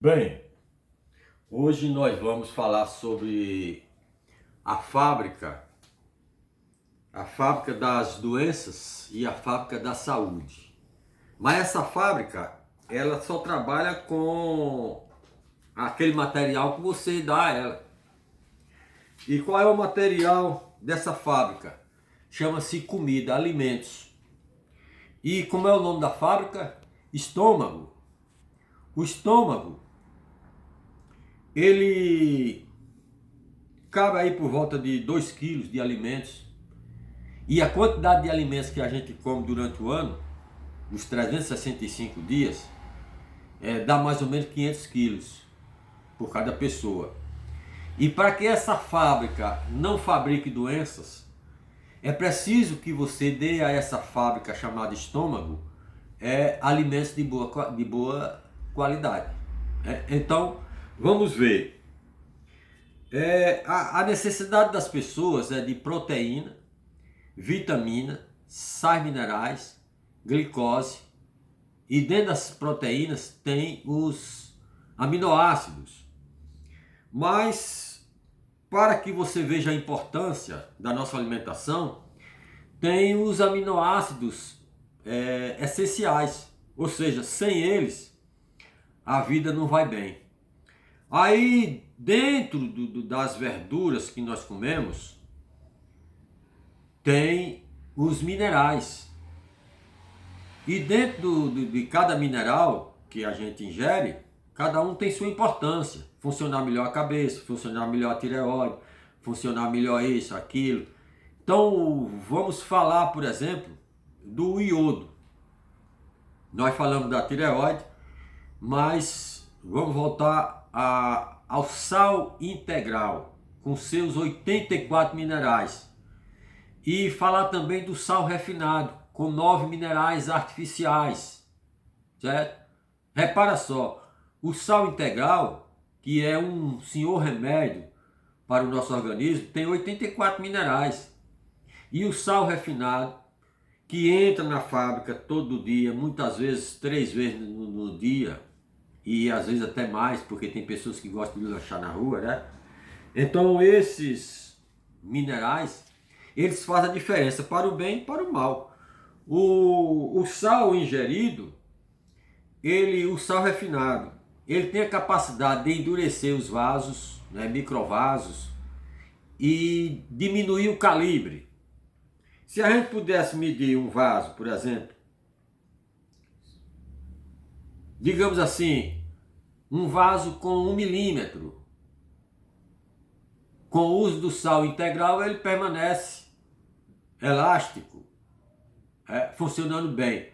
Bem, hoje nós vamos falar sobre a fábrica das doenças e a fábrica da saúde. Mas essa fábrica, ela só trabalha com aquele material que você dá a ela. E qual é o material dessa fábrica? Chama-se comida, alimentos. E como é o nome da fábrica? Estômago. O estômago, ele cabe aí por volta de 2 quilos de alimentos. E a quantidade de alimentos que a gente come durante o ano, nos 365 dias, dá mais ou menos 500 quilos por cada pessoa. E para que essa fábrica não fabrique doenças, é preciso que você dê a essa fábrica chamada estômago alimentos de boa qualidade. Então, vamos ver. A necessidade das pessoas é de proteína, vitamina, sais minerais, glicose, e dentro das proteínas tem os aminoácidos. Mas para que você veja a importância da nossa alimentação, tem os aminoácidos essenciais, ou seja, sem eles a vida não vai bem. Aí dentro das verduras que nós comemos, tem os minerais. E dentro de cada mineral que a gente ingere, cada um tem sua importância. Funcionar melhor a cabeça, funcionar melhor a tireoide, funcionar melhor isso, aquilo. Então vamos falar, por exemplo, do iodo. Nós falamos da tireoide, mas vamos voltar ao sal integral, com seus 84 minerais. E falar também do sal refinado, com 9 minerais artificiais, certo? Repara só, o sal integral, que é um senhor remédio para o nosso organismo, tem 84 minerais. E o sal refinado, que entra na fábrica todo dia, muitas vezes 3 vezes no dia, e às vezes até mais, porque tem pessoas que gostam de lanchar na rua, né? Então esses minerais, eles fazem a diferença para o bem e para o mal. O sal ingerido, o sal refinado, ele tem a capacidade de endurecer os vasos, né, microvasos, e diminuir o calibre. Se a gente pudesse medir um vaso, por exemplo, digamos assim, um vaso com 1 milímetro, com o uso do sal integral, ele permanece elástico, funcionando bem.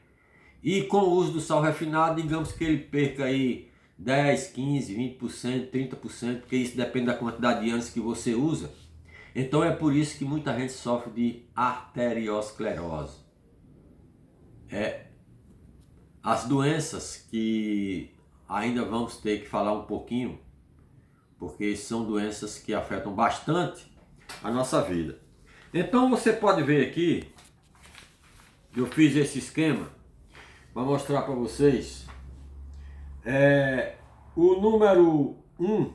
E com o uso do sal refinado, digamos que ele perca aí 10, 15, 20%, 30%, porque isso depende da quantidade de anos que você usa. Então é por isso que muita gente sofre de arteriosclerose. As doenças que ainda vamos ter que falar um pouquinho, porque são doenças que afetam bastante a nossa vida. Então você pode ver aqui, eu fiz esse esquema para mostrar para vocês. O número 1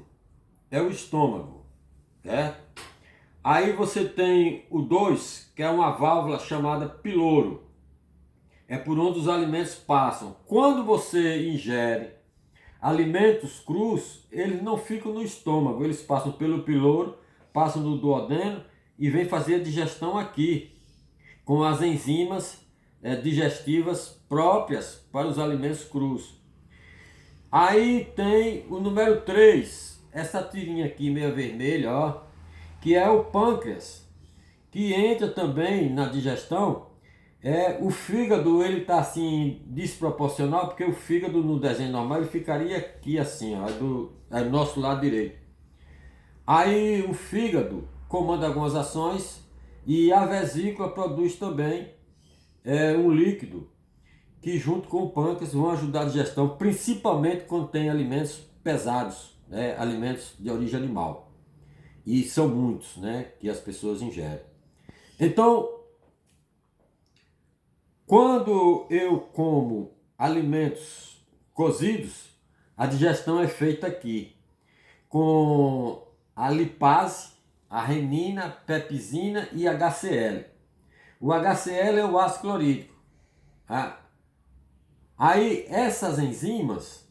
é o estômago, né? Aí você tem o 2, que é uma válvula chamada piloro. É por onde os alimentos passam. Quando você ingere alimentos crus, eles não ficam no estômago, eles passam pelo piloro, passam no duodeno e vêm fazer a digestão aqui, com as enzimas digestivas próprias para os alimentos crus. Aí tem o número 3, essa tirinha aqui meio vermelha, ó, que é o pâncreas, que entra também na digestão. O fígado, ele tá assim desproporcional, porque o fígado no desenho normal ele ficaria aqui assim, ó, do nosso lado direito. Aí o fígado comanda algumas ações e a vesícula produz também um líquido que junto com o pâncreas vão ajudar a digestão, principalmente quando tem alimentos pesados, né, alimentos de origem animal. E são muitos, né, que as pessoas ingerem. Então, quando eu como alimentos cozidos, A digestão é feita aqui com a lipase, a renina, pepsina e HCl. O HCl é o ácido clorídrico. Tá? Aí essas enzimas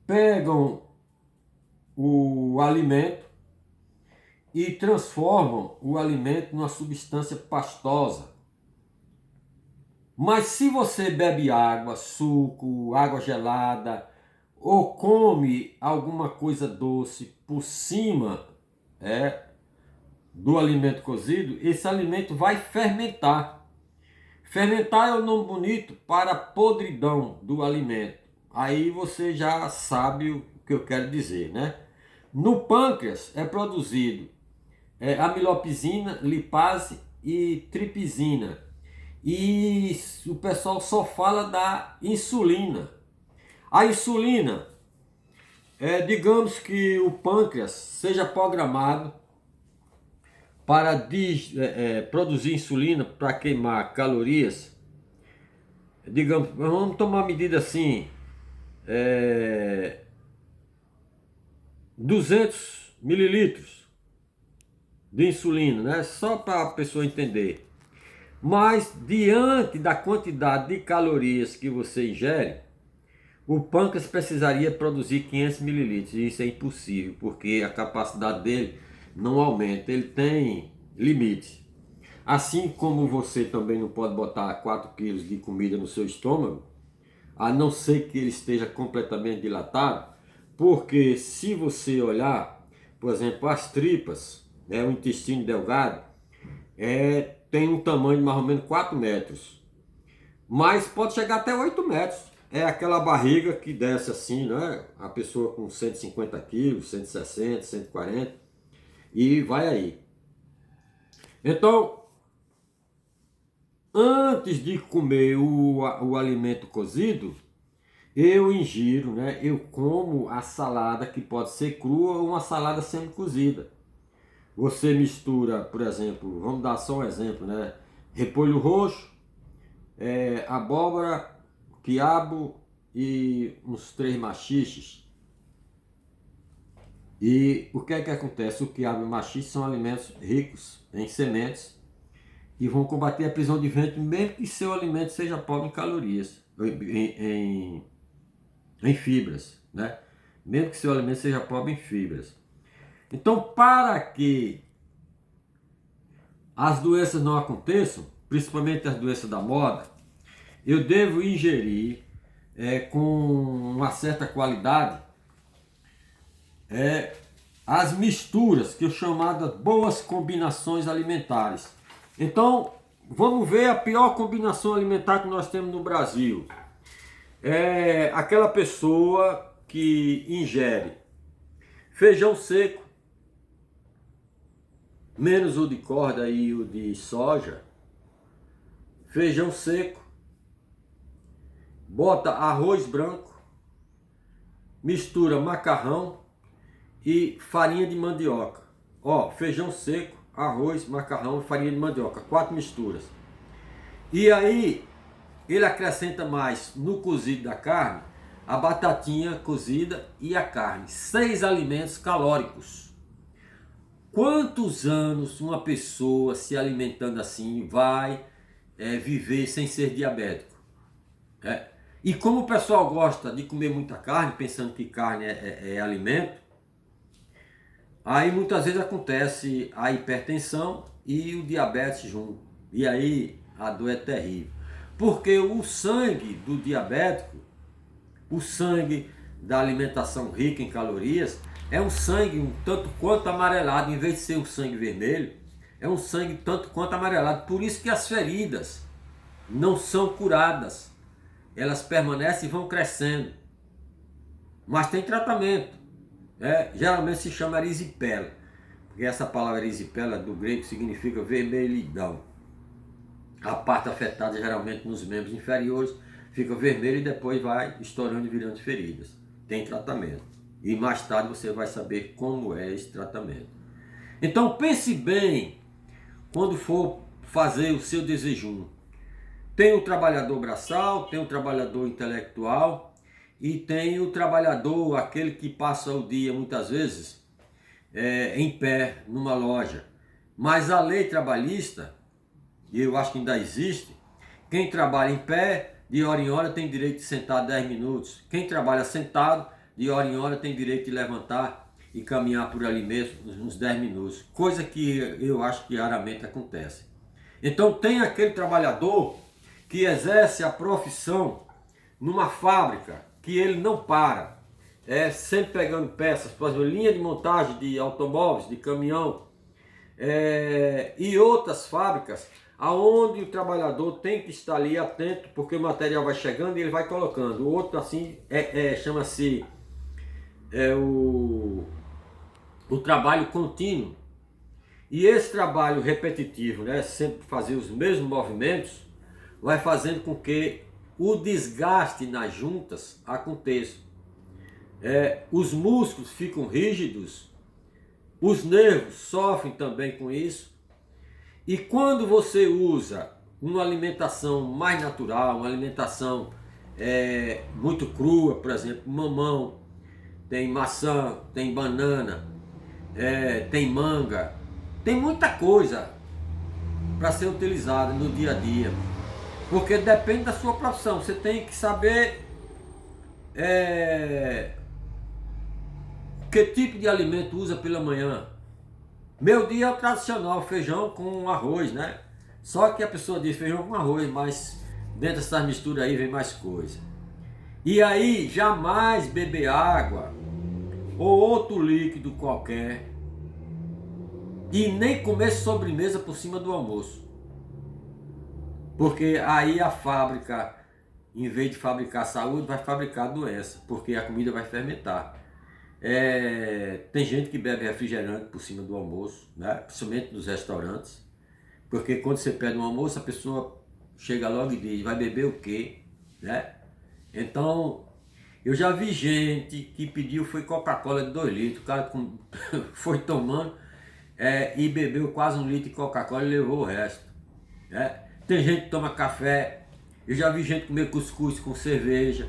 pegam o alimento e transformam o alimento numa substância pastosa. Mas se você bebe água, suco, água gelada, ou come alguma coisa doce por cima do alimento cozido, esse alimento vai fermentar. Fermentar é o nome bonito para a podridão do alimento. Aí você já sabe o que eu quero dizer, né? No pâncreas é produzido amilopesina, lipase e tripsina. E o pessoal só fala da insulina. A insulina, digamos que o pâncreas seja programado para produzir insulina para queimar calorias. Digamos, vamos tomar uma medida assim, 200 mililitros de insulina, né? Só para a pessoa entender. Mas diante da quantidade de calorias que você ingere, o pâncreas precisaria produzir 500 mililitros. E isso é impossível, porque a capacidade dele não aumenta, ele tem limite. Assim como você também não pode botar 4 quilos de comida no seu estômago, a não ser que ele esteja completamente dilatado, porque se você olhar, por exemplo, as tripas, o intestino delgado, tem um tamanho de mais ou menos 4 metros, mas pode chegar até 8 metros. É aquela barriga que desce assim, né? A pessoa com 150 quilos, 160, 140 e vai aí. Então, antes de comer o alimento cozido, eu ingiro, né? Eu como a salada que pode ser crua ou uma salada semi-cozida. Você mistura, por exemplo, vamos dar só um exemplo, né? Repolho roxo, abóbora, quiabo e uns 3 maxixes. E o que é que acontece? O quiabo e o maxixe são alimentos ricos em sementes e vão combater a prisão de ventre, mesmo que seu alimento seja pobre em calorias, em fibras, né? Mesmo que seu alimento seja pobre em fibras. Então, para que as doenças não aconteçam, principalmente as doenças da moda, eu devo ingerir com uma certa qualidade as misturas, que eu chamadas boas combinações alimentares. Então, vamos ver a pior combinação alimentar que nós temos no Brasil. É aquela pessoa que ingere feijão seco, menos o de corda e o de soja, feijão seco, bota arroz branco, mistura macarrão e farinha de mandioca. Ó, feijão seco, arroz, macarrão e farinha de mandioca, 4 misturas. E aí ele acrescenta mais no cozido da carne a batatinha cozida e a carne. 6 alimentos calóricos. Quantos anos uma pessoa se alimentando assim vai viver sem ser diabético? E como o pessoal gosta de comer muita carne, pensando que carne é alimento, aí muitas vezes acontece a hipertensão e o diabetes junto. E aí a dor é terrível. Porque o sangue do diabético, o sangue da alimentação rica em calorias, é um sangue um tanto quanto amarelado. Em vez de ser um sangue vermelho, é um sangue tanto quanto amarelado. Por isso que as feridas não são curadas. Elas permanecem e vão crescendo. Mas tem tratamento. Geralmente se chama erisipela, porque essa palavra erisipela do grego significa vermelhidão. A parte afetada geralmente nos membros inferiores fica vermelha e depois vai estourando e virando feridas. Tem tratamento. E mais tarde você vai saber como é esse tratamento. Então pense bem quando for fazer o seu desjejum. Tem o trabalhador braçal, tem o trabalhador intelectual e tem o trabalhador, aquele que passa o dia muitas vezes em pé numa loja. Mas a lei trabalhista, e eu acho que ainda existe, quem trabalha em pé, de hora em hora tem direito de sentar 10 minutos. Quem trabalha sentado, de hora em hora tem direito de levantar e caminhar por ali mesmo uns 10 minutos. Coisa que eu acho que raramente acontece. Então tem aquele trabalhador que exerce a profissão numa fábrica, que ele não para. Sempre pegando peças, por exemplo, linha de montagem de automóveis, de caminhão, e outras fábricas, aonde o trabalhador tem que estar ali atento, porque o material vai chegando e ele vai colocando. O outro assim chama-se o trabalho contínuo. E esse trabalho repetitivo, né, sempre fazer os mesmos movimentos, vai fazendo com que o desgaste nas juntas aconteça. Os músculos ficam rígidos, os nervos sofrem também com isso. E quando você usa uma alimentação mais natural, uma alimentação muito crua, por exemplo, mamão, tem maçã, tem banana, tem manga, tem muita coisa para ser utilizada no dia a dia, porque depende da sua profissão. Você tem que saber que tipo de alimento usa pela manhã. Meu dia é o tradicional, feijão com arroz, né? Só que a pessoa diz feijão com arroz, mas dentro dessas misturas aí vem mais coisa. E aí, jamais beber água ou outro líquido qualquer, e nem comer sobremesa por cima do almoço. Porque aí a fábrica, em vez de fabricar saúde, vai fabricar doença, porque a comida vai fermentar. Tem gente que bebe refrigerante por cima do almoço, né? Principalmente nos restaurantes, porque quando você pede um almoço, a pessoa chega logo e diz, vai beber o quê? Né? Então, eu já vi gente que pediu, foi Coca-Cola de 2 litros, o cara foi tomando e bebeu quase 1 litro de Coca-Cola e levou o resto. Né? Tem gente que toma café, eu já vi gente comer cuscuz com cerveja.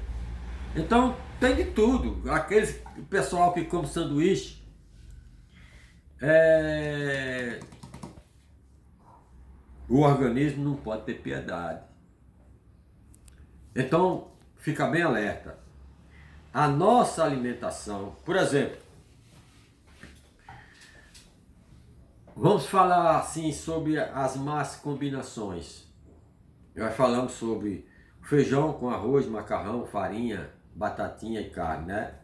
Então tem de tudo. Aqueles pessoal que come sanduíche, o organismo não pode ter piedade. Então fica bem alerta. A nossa alimentação, por exemplo, vamos falar assim sobre as más combinações. Nós falamos sobre feijão com arroz, macarrão, farinha, batatinha e carne, né?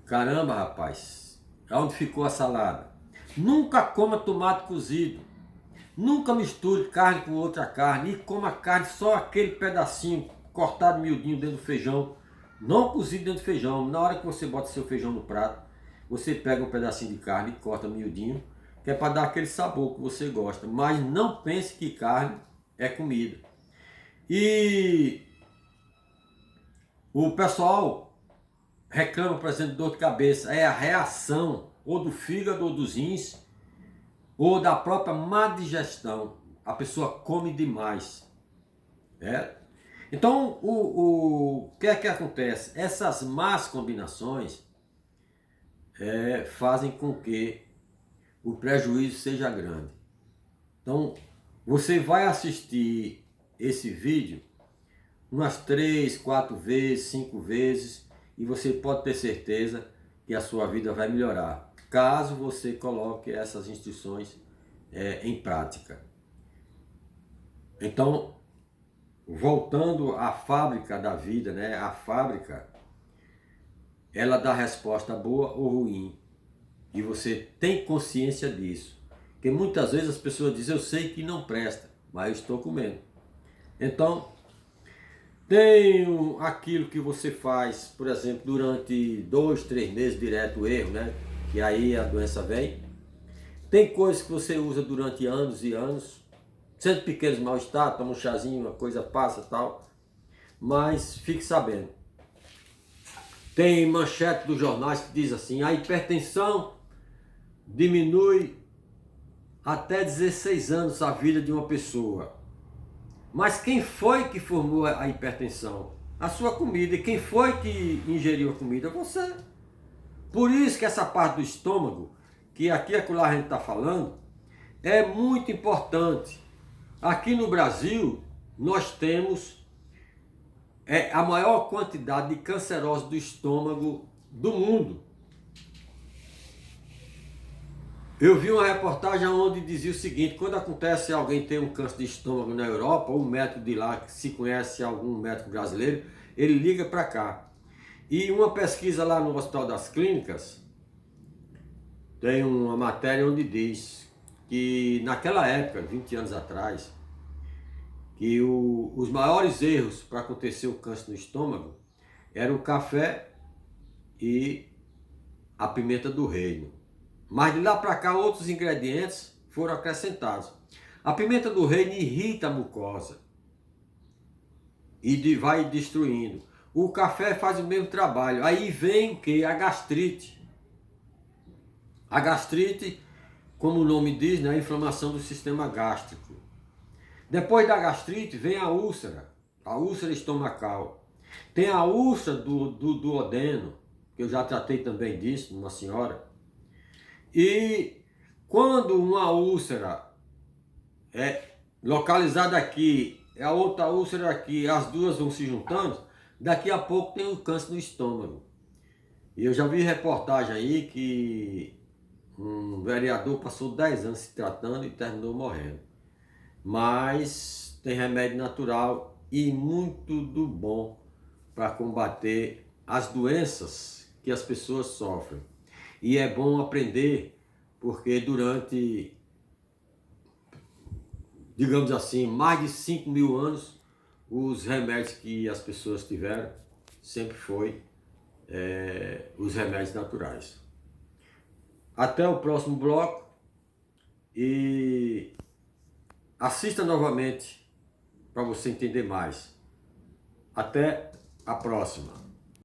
Caramba, rapaz, onde ficou a salada? Nunca coma tomate cozido. Nunca misture carne com outra carne. E coma carne só aquele pedacinho cortado miudinho dentro do feijão. Não cozido dentro do feijão. Na hora que você bota seu feijão no prato, você pega um pedacinho de carne e corta miudinho, que é para dar aquele sabor que você gosta. Mas não pense que carne é comida. E o pessoal reclama, por exemplo, de dor de cabeça. É a reação ou do fígado ou dos rins, ou da própria má digestão. A pessoa come demais. Então, o que é que acontece? Essas más combinações fazem com que o prejuízo seja grande. Então, você vai assistir esse vídeo umas 3, 4 vezes, 5 vezes, e você pode ter certeza que a sua vida vai melhorar, caso você coloque essas instruções em prática. Então, voltando à fábrica da vida, né? A fábrica, ela dá resposta boa ou ruim, e você tem consciência disso. Porque muitas vezes as pessoas dizem, eu sei que não presta, mas eu estou comendo. Então, tem aquilo que você faz, por exemplo, durante 2, 3 meses direto, o erro, né? Que aí a doença vem. Tem coisas que você usa durante anos e anos, sendo pequenos mal-estar, toma um chazinho, a coisa passa e tal. Mas fique sabendo. Tem manchete dos jornais que diz assim, a hipertensão diminui até 16 anos a vida de uma pessoa. Mas quem foi que formou a hipertensão? a sua comida. E quem foi que ingeriu a comida? Você. Por isso que essa parte do estômago, que aqui e acolá a gente está falando, é muito importante. Aqui no Brasil, nós temos a maior quantidade de cancerosos do estômago do mundo. Eu vi uma reportagem onde dizia o seguinte: quando acontece alguém ter um câncer de estômago na Europa, ou um médico de lá, que se conhece algum médico brasileiro, ele liga para cá. E uma pesquisa lá no Hospital das Clínicas, tem uma matéria onde diz que naquela época, 20 anos atrás, que os maiores erros para acontecer o câncer no estômago eram o café e a pimenta do reino. Mas de lá para cá outros ingredientes foram acrescentados. A pimenta do reino irrita a mucosa e vai destruindo. O café faz o mesmo trabalho. Aí vem o que? A gastrite. A gastrite, como o nome diz, né, a inflamação do sistema gástrico. Depois da gastrite vem a úlcera estomacal. Tem a úlcera do duodeno, que eu já tratei também disso, numa senhora. E quando uma úlcera é localizada aqui, a outra úlcera aqui, as duas vão se juntando, daqui a pouco tem um câncer no estômago. E eu já vi reportagem aí que um vereador passou 10 anos se tratando e terminou morrendo. Mas tem remédio natural e muito do bom para combater as doenças que as pessoas sofrem. E é bom aprender, porque durante, digamos assim, mais de 5.000 anos, os remédios que as pessoas tiveram sempre foi os remédios naturais. Até o próximo bloco e assista novamente para você entender mais. Até a próxima.